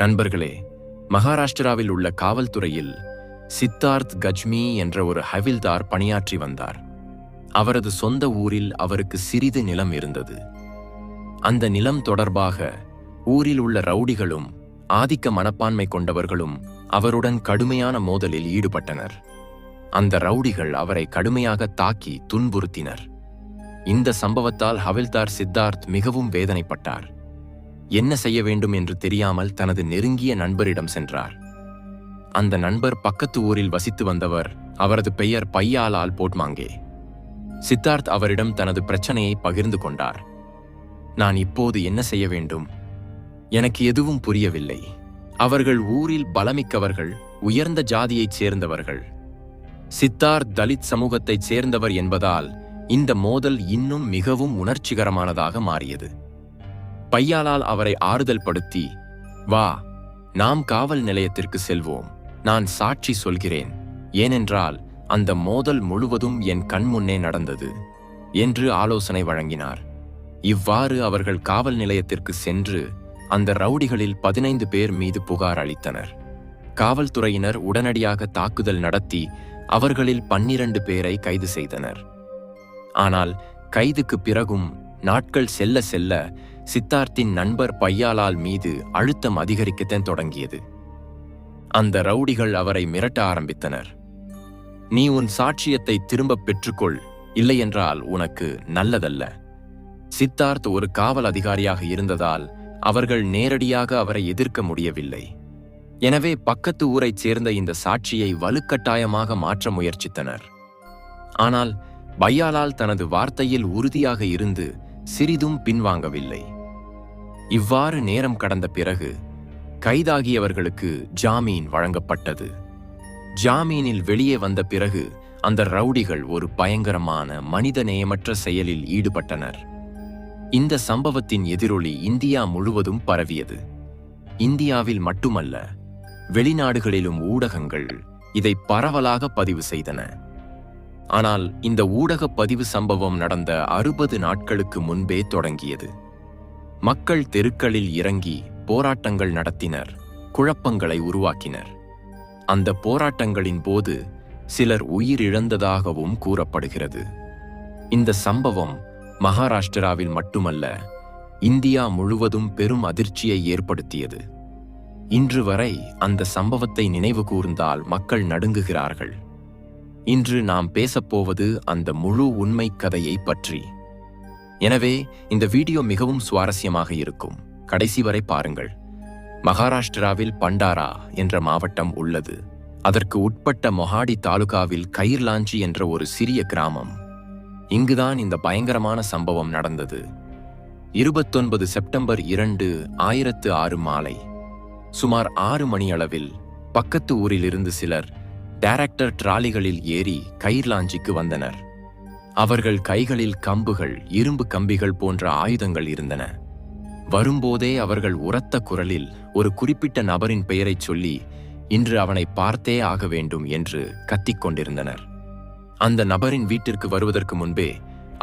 நண்பர்களே, மகாராஷ்டிராவில் உள்ள காவல்துறையில் சித்தார்த் கஜ்மி என்ற ஒரு ஹவில்தார் பணியாற்றி வந்தார். அவரது சொந்த ஊரில் அவருக்கு சிறிது நிலம் இருந்தது. அந்த நிலம் தொடர்பாக ஊரில் உள்ள ரவுடிகளும் ஆதிக்க மனப்பான்மை கொண்டவர்களும் அவருடன் கடுமையான மோதலில் ஈடுபட்டனர். அந்த ரவுடிகள் அவரை கடுமையாக தாக்கி துன்புறுத்தினர். இந்த சம்பவத்தால் ஹவில்தார் சித்தார்த் மிகவும் வேதனைப்பட்டார். என்ன செய்ய வேண்டும் என்று தெரியாமல் தனது நெருங்கிய நண்பரிடம் சென்றார். அந்த நண்பர் பக்கத்து ஊரில் வசித்து வந்தவர். அவரது பெயர் பையாலால் போட்மாங்கே. சித்தார்த் அவரிடம் தனது பிரச்சனையை பகிர்ந்து கொண்டார். நான் இப்போது என்ன செய்ய வேண்டும்? எனக்கு எதுவும் புரியவில்லை. அவர்கள் ஊரில் பலமிக்கவர்கள், உயர்ந்த ஜாதியைச் சேர்ந்தவர்கள். சித்தார்த் தலித் சமூகத்தைச் சேர்ந்தவர் என்பதால் இந்த மோதல் இன்னும் மிகவும் உணர்ச்சிகரமானதாக மாறியது. பையாலால் அவரை ஆறுதல் படுத்தி, வா, நாம் காவல் நிலையத்திற்கு செல்வோம். நான் சாட்சி சொல்கிறேன். ஏனென்றால் அந்த மோதல் முழுவதும் என் கண்முன்னே நடந்தது என்று ஆலோசனை வழங்கினார். இவ்வாறு அவர்கள் காவல் நிலையத்திற்கு சென்று அந்த ரவுடிகளில் 15 பேர் மீது புகார் அளித்தனர். காவல்துறையினர் உடனடியாக தாக்குதல் நடத்தி அவர்களில் 12 பேரை கைது செய்தனர். ஆனால் கைதுக்கு பிறகும் நாட்கள் செல்ல செல்ல சித்தார்த்தின் நண்பர் பையாலால் மீது அழுத்தம் அதிகரிக்கத்தான் தொடங்கியது. அந்த ரவுடிகள் அவரை மிரட்ட ஆரம்பித்தனர். நீ உன் சாட்சியத்தை திரும்ப பெற்றுக்கொள், இல்லையென்றால் உனக்கு நல்லதல்ல. சித்தார்த் ஒரு காவல் அதிகாரியாக இருந்ததால் அவர்கள் நேரடியாக அவரை எதிர்க்க முடியவில்லை. எனவே பக்கத்து ஊரைச் சேர்ந்த இந்த சாட்சியை வலுக்கட்டாயமாக மாற்ற முயற்சித்தனர். ஆனால் பையாலால் தனது வார்த்தையில் உறுதியாக இருந்து சிறிதும் பின்வாங்கவில்லை. இவ்வாறு நேரம் கடந்த பிறகு கைதாகியவர்களுக்கு ஜாமீன் வழங்கப்பட்டது. ஜாமீனில் வெளியே வந்த பிறகு அந்த ரவுடிகள் ஒரு பயங்கரமான மனிதநேயமற்ற செயலில் ஈடுபட்டனர். இந்த சம்பவத்தின் எதிரொலி இந்தியா முழுவதும் பரவியது. இந்தியாவில் மட்டுமல்ல, வெளிநாடுகளிலும் ஊடகங்கள் இதை பரவலாக பதிவு செய்தன. ஆனால் இந்த ஊடக பதிவு சம்பவம் நடந்த 60 நாட்களுக்கு முன்பே தொடங்கியது. மக்கள் தெருக்களில் இறங்கி போராட்டங்கள் நடத்தினர், குழப்பங்களை உருவாக்கினர். அந்த போராட்டங்களின் போது சிலர் உயிரிழந்ததாகவும் கூறப்படுகிறது. இந்த சம்பவம் மகாராஷ்டிராவில் மட்டுமல்ல, இந்தியா முழுவதும் பெரும் அதிர்ச்சியை ஏற்படுத்தியது. இன்று வரை அந்த சம்பவத்தை நினைவு கூர்ந்தால் மக்கள் நடுங்குகிறார்கள். இன்று நாம் பேசப்போவது அந்த முழு உண்மை கதையை பற்றி. எனவே இந்த வீடியோ மிகவும் சுவாரஸ்யமாக இருக்கும். கடைசி வரை பாருங்கள். மகாராஷ்டிராவில் பண்டாரா என்ற மாவட்டம் உள்ளது. அதற்கு உட்பட்ட மொஹாடி தாலுகாவில் கைர்லாஞ்சி என்ற ஒரு சிறிய கிராமம். இங்குதான் இந்த பயங்கரமான சம்பவம் நடந்தது. 29 செப்டம்பர் 2, 2006 மாலை சுமார் 6 மணியளவில் பக்கத்து ஊரிலிருந்து சிலர் டைரக்டர் டிராலிகளில் ஏறி கைர்லாஞ்சிக்கு வந்தனர். அவர்கள் கைகளில் கம்புகள், இரும்பு கம்பிகள் போன்ற ஆயுதங்கள் இருந்தன. வரும்போதே அவர்கள் உரத்த குரலில் ஒரு குறிப்பிட்ட நபரின் பெயரைச் சொல்லி இன்று அவனை பார்த்தே ஆக வேண்டும் என்று கத்திக்கொண்டிருந்தனர். அந்த நபரின் வீட்டிற்கு வருவதற்கு முன்பே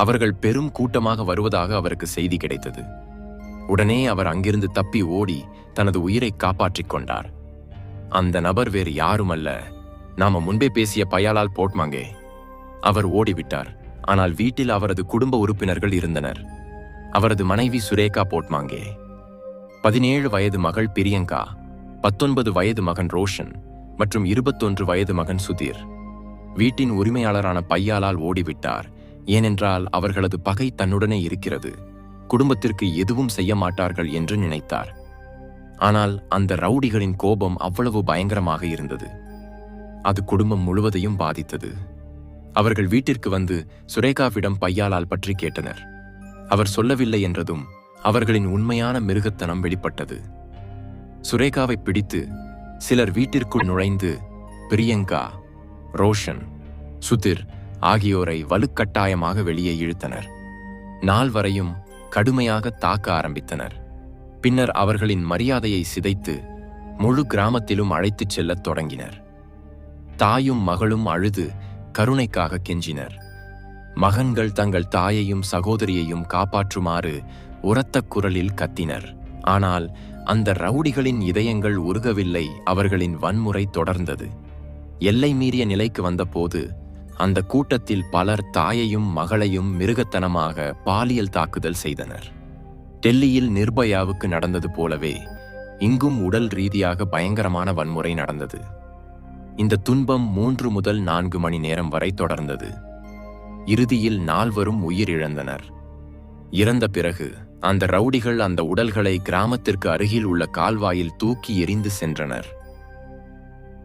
அவர்கள் பெரும் கூட்டமாக வருவதாக அவருக்கு செய்தி கிடைத்தது. உடனே அவர் அங்கிருந்து தப்பி ஓடி தனது உயிரை காப்பாற்றிக் கொண்டார். அந்த நபர் வேறு யாருமல்ல, நாம முன்பே பேசிய பையாலால் போட்மாங்கே. அவர் ஓடிவிட்டார். ஆனால் வீட்டில் அவரது குடும்ப உறுப்பினர்கள் இருந்தனர். அவரது மனைவி சுரேகா போட்மாங்கே, 17 வயது மகள் பிரியங்கா, 19 வயது மகன் ரோஷன் மற்றும் 21 வயது மகன் சுதீர். வீட்டின் உரிமையாளரான பையாலால் ஓடிவிட்டார். ஏனென்றால் அவர்களது பகை தன்னுடனே இருக்கிறது, குடும்பத்திற்கு எதுவும் செய்ய மாட்டார்கள் என்று நினைத்தார். ஆனால் அந்த ரவுடிகளின் கோபம் அவ்வளவு பயங்கரமாக இருந்தது. அது குடும்பம் முழுவதையும் பாதித்தது. அவர்கள் வீட்டிற்கு வந்து சுரேகாவிடம் பையாலால் பற்றி கேட்டனர். அவர் சொல்லவில்லை என்றதும் அவர்களின் உண்மையான மிருகத்தனம் வெளிப்பட்டது. சுரேகாவை பிடித்து சிலர் வீட்டிற்குள் நுழைந்து பிரியங்கா, ரோஷன், சுதிர் ஆகியோரை வலுக்கட்டாயமாக வெளியே இழுத்தனர். நாள் வரையும் கடுமையாக தாக்க ஆரம்பித்தனர். பின்னர் அவர்களின் மரியாதையை சிதைத்து முழு கிராமத்திலும் அழைத்துச் செல்லத் தொடங்கினர். தாயும் மகளும் அழுது கருணைக்காக கெஞ்சினர். மகன்கள் தங்கள் தாயையும் சகோதரியையும் காப்பாற்றுமாறு உரத்த குரலில் கத்தினர். ஆனால் அந்த ரவுடிகளின் இதயங்கள் உருகவில்லை, அவர்களின் வன்முறை தொடர்ந்தது. எல்லை மீறிய நிலைக்கு வந்தபோது அந்த கூட்டத்தில் பலர் தாயையும் மகளையும் மிருகத்தனமாக பாலியல் தாக்குதல் செய்தனர். டெல்லியில் நிர்பயாவுக்கு நடந்தது போலவே இங்கும் உடல் ரீதியாக பயங்கரமான வன்முறை நடந்தது. இந்த துன்பம் 3 முதல் 4 மணி நேரம் வரை தொடர்ந்தது. இறுதியில் 4வரும் உயிரிழந்தனர். இறந்த பிறகு அந்த ரவுடிகள் அந்த உடல்களை கிராமத்திற்கு அருகில் உள்ள கால்வாயில் தூக்கி எறிந்து சென்றனர்.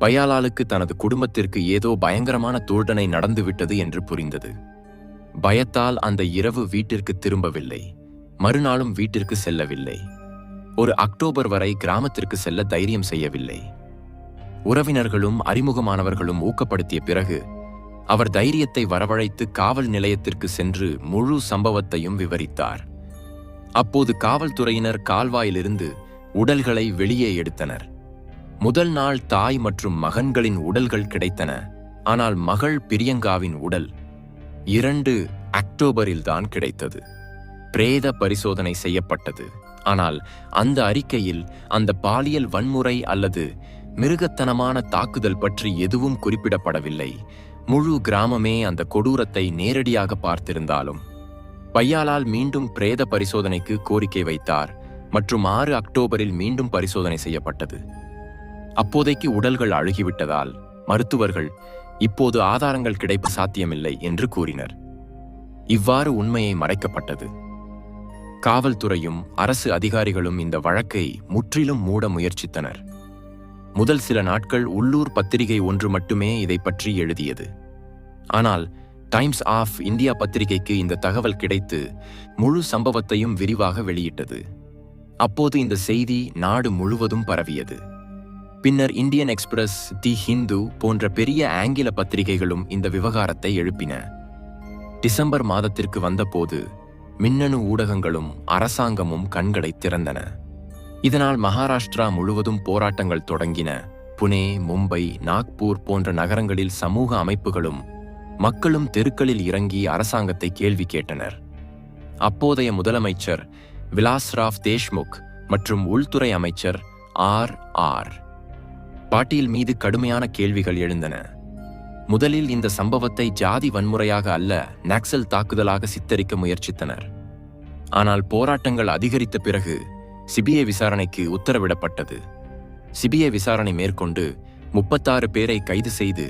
பையாலாலுக்கு தனது குடும்பத்திற்கு ஏதோ பயங்கரமான தூண்டனை நடந்துவிட்டது என்று புரிந்தது. பயத்தால் அந்த இரவு வீட்டிற்கு திரும்பவில்லை. மறுநாளும் வீட்டிற்கு செல்லவில்லை. ஒரு அக்டோபர் வரை கிராமத்திற்கு செல்ல தைரியம் செய்யவில்லை. உறவினர்களும் அறிமுகமானவர்களும் ஊக்கப்படுத்திய பிறகு அவர் தைரியத்தை வரவழைத்து காவல் நிலையத்திற்கு சென்று முழு சம்பவத்தையும் விவரித்தார். அப்போது காவல்துறையினர் கால்வாயிலிருந்து உடல்களை வெளியே எடுத்தனர். முதல் நாள் தாய் மற்றும் மகன்களின் உடல்கள் கிடைத்தன. ஆனால் மகள் பிரியங்காவின் உடல் 2 அக்டோபரில்தான் கிடைத்தது. பிரேத பரிசோதனை செய்யப்பட்டது. ஆனால் அந்த அறிக்கையில் அந்த பாலியல் வன்முறை அல்லது மிருகத்தனமான தாக்குதல் பற்றி எதுவும் குறிப்பிடப்படவில்லை. முழு கிராமமே அந்த கொடூரத்தை நேரடியாக பார்த்திருந்தாலும் பையாலால் மீண்டும் பிரேத பரிசோதனைக்கு கோரிக்கை வைத்தார் மற்றும் 6 அக்டோபரில் மீண்டும் பரிசோதனை செய்யப்பட்டது. அப்போதைக்கு உடல்கள் அழுகிவிட்டதால் மருத்துவர்கள் இப்போது ஆதாரங்கள் கிடைப்பது சாத்தியமில்லை என்று கூறினர். இவ்வாறு உண்மையை மறைக்கப்பட்டது. காவல்துறையும் அரசு அதிகாரிகளும் இந்த வழக்கை முற்றிலும் மூட முயற்சித்தனர். முதல் சில நாட்கள் உள்ளூர் பத்திரிகை ஒன்று மட்டுமே இதை பற்றி எழுதியது. ஆனால் டைம்ஸ் ஆஃப் இந்தியா பத்திரிகைக்கு இந்த தகவல் கிடைத்து முழு சம்பவத்தையும் விரிவாக வெளியிட்டது. அப்போது இந்த செய்தி நாடு முழுவதும் பரவியது. பின்னர் இந்தியன் எக்ஸ்பிரஸ், தி ஹிந்து போன்ற பெரிய ஆங்கில பத்திரிகைகளும் இந்த விவகாரத்தை எழுப்பின. டிசம்பர் மாதத்திற்கு வந்தபோது மின்னணு ஊடகங்களும் அரசாங்கமும் கண்களை திறந்தன. இதனால் மகாராஷ்டிரா முழுவதும் போராட்டங்கள் தொடங்கின. புனே, மும்பை, நாக்பூர் போன்ற நகரங்களில் சமூக அமைப்புகளும் மக்களும் தெருக்களில் இறங்கி அரசாங்கத்தை கேள்வி கேட்டனர். அப்போதைய முதலமைச்சர் விலாஸ்ராவ் தேஷ்முக் மற்றும் உள்துறை அமைச்சர் ஆர் பாட்டீல் மீது கடுமையான கேள்விகள் எழுந்தன. முதலில் இந்த சம்பவத்தை ஜாதி வன்முறையாக அல்ல, நக்சல் தாக்குதலாக சித்தரிக்க முயற்சித்தனர். ஆனால் போராட்டங்கள் அதிகரித்த பிறகு சிபிஐ விசாரணைக்கு உத்தரவிடப்பட்டது. சிபிஐ விசாரணை மேற்கொண்டு 36 பேரை கைது செய்து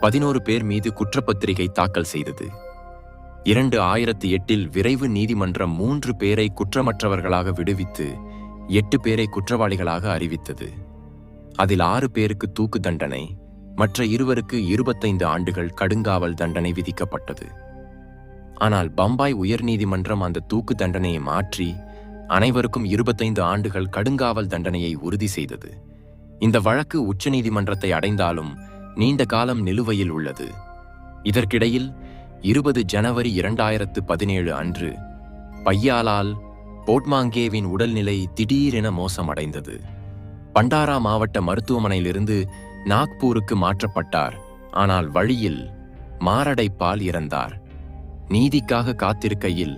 11 பேர் மீது குற்றப்பத்திரிகை தாக்கல் செய்தது. 2008இல் விரைவு நீதிமன்றம் 3 பேரை குற்றமற்றவர்களாக விடுவித்து 8 பேரை குற்றவாளிகளாக அறிவித்தது. அதில் 6 பேருக்கு தூக்கு தண்டனை, மற்ற 2 25 ஆண்டுகள் கடுங்காவல் தண்டனை விதிக்கப்பட்டது. ஆனால் பம்பாய் உயர்நீதிமன்றம் அந்த தூக்கு தண்டனையை மாற்றி அனைவருக்கும் 25 ஆண்டுகள் கடுங்காவல் தண்டனையை உறுதி செய்தது. இந்த வழக்கு உச்சநீதிமன்றத்தை அடைந்தாலும் நீண்ட காலம் நிலுவையில் உள்ளது. இதற்கிடையில் 20 ஜனவரி 2017 அன்று பையாலால் போட்மாங்கேவின் உடல்நிலை திடீரென மோசமடைந்தது. பண்டாரா மாவட்ட மருத்துவமனையிலிருந்து நாக்பூருக்கு மாற்றப்பட்டார். ஆனால் வழியில் மாரடைப்பால் இறந்தார். நீதிக்காக காத்திருக்கையில்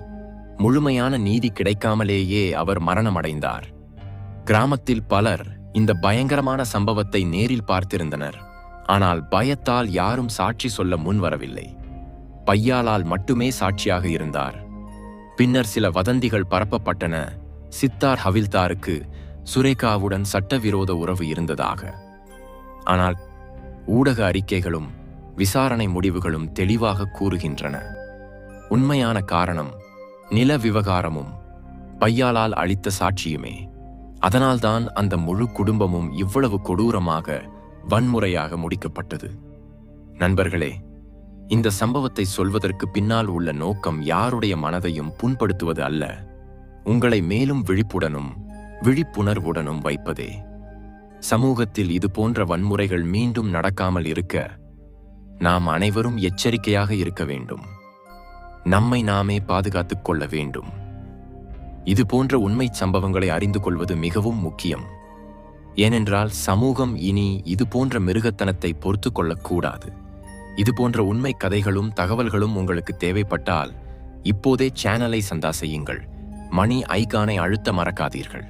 முழுமையான நீதி கிடைக்காமலேயே அவர் மரணமடைந்தார். கிராமத்தில் பலர் இந்த பயங்கரமான சம்பவத்தை நேரில் பார்த்திருந்தனர். ஆனால் பயத்தால் யாரும் சாட்சி சொல்ல முன்வரவில்லை. பையாலால் மட்டுமே சாட்சியாக இருந்தார். பின்னர் சில வதந்திகள் பரப்பப்பட்டன. சித்தார் ஹவில்தாருக்கு சுரேகாவுடன் சட்டவிரோத உறவு இருந்ததாக. ஆனால் ஊடக அறிக்கைகளும் விசாரணை முடிவுகளும் தெளிவாக கூறுகின்றன. உண்மையான காரணம் நில விவகாரமும் பையாலால் அளித்த சாட்சியுமே. அதனால்தான் அந்த முழு குடும்பமும் இவ்வளவு கொடூரமாக, வன்முறையாக முடிக்கப்பட்டது. நண்பர்களே, இந்த சம்பவத்தை சொல்வதற்கு பின்னால் உள்ள நோக்கம் யாருடைய மனதையும் புண்படுத்துவது அல்ல, உங்களை மேலும் விழிப்புடனும் விழிப்புணர்வுடனும் வைப்பதே. சமூகத்தில் இது போன்ற வன்முறைகள் மீண்டும் நடக்காமல் இருக்க நாம் அனைவரும் எச்சரிக்கையாக இருக்க வேண்டும். நம்மை நாமே பாதுகாத்துக் கொள்ள வேண்டும். இது போன்ற உண்மை சம்பவங்களை அறிந்து கொள்வது மிகவும் முக்கியம். ஏனென்றால் சமூகம் இனி இது போன்ற மிருகத்தனத்தை பொறுத்து கொள்ளக்கூடாது. இது போன்ற உண்மை கதைகளும் தகவல்களும் உங்களுக்கு தேவைப்பட்டால் இப்போதே சேனலை சந்தா செய்யுங்கள். மணி ஐகானை அழுத்த மறக்காதீர்கள்.